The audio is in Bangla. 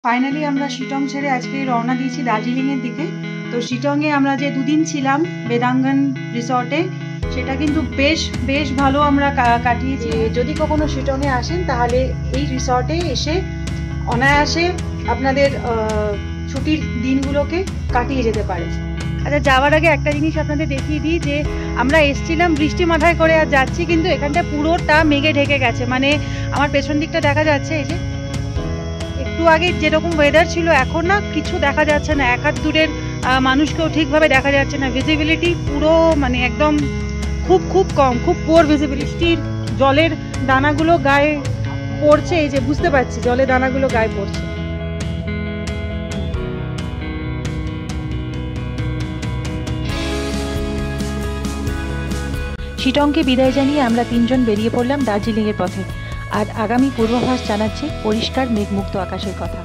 ফাইনালি আমরা শিটং ছেড়ে আজকে রওনা দিয়েছি দার্জিলিংয়ের দিকে। তো শিটংয়ে আমরা যে দুদিন ছিলাম বেদাঙ্গন রিসর্টে, সেটা কিন্তু বেশ বেশ ভালো আমরা কাটিয়েছি। যদি কখনো শিটংয়ে আসেন তাহলে এই রিসর্টে এসে অনায়াসে আপনাদের ছুটির দিনগুলোকে কাটিয়ে যেতে পারে। আচ্ছা, যাওয়ার আগে একটা জিনিস আপনাদের দেখিয়ে দিই যে আমরা এসছিলাম বৃষ্টি মাথায় করে আর যাচ্ছি, কিন্তু এখানটা পুরোটা মেঘে ঢেকে গেছে। মানে আমার পেছন দিকটা দেখা যাচ্ছে, এই যে একটু আগে যেরকম ওয়েদার ছিল এখন না কিছু দেখা যাচ্ছে না, এক হাত দূরের মানুষকেও ঠিকভাবে দেখা যাচ্ছে না। ভিজিবিলিটি পুরো মানে একদম খুব খুব কম, খুব পুয়ার ভিজিবিলিটির। জলের দানাগুলো গায়ে পড়ছে, এই যে বুঝতে পারছি জলের দানাগুলো গায়ে পড়ছে। শিটংকে বিদায় জানিয়ে আমরা তিনজন বেরিয়ে পড়লাম দার্জিলিংয়ের পথে। আর আগামী পূর্বাভাস জানাচ্ছে পরিষ্কার মেঘমুক্ত আকাশের কথা।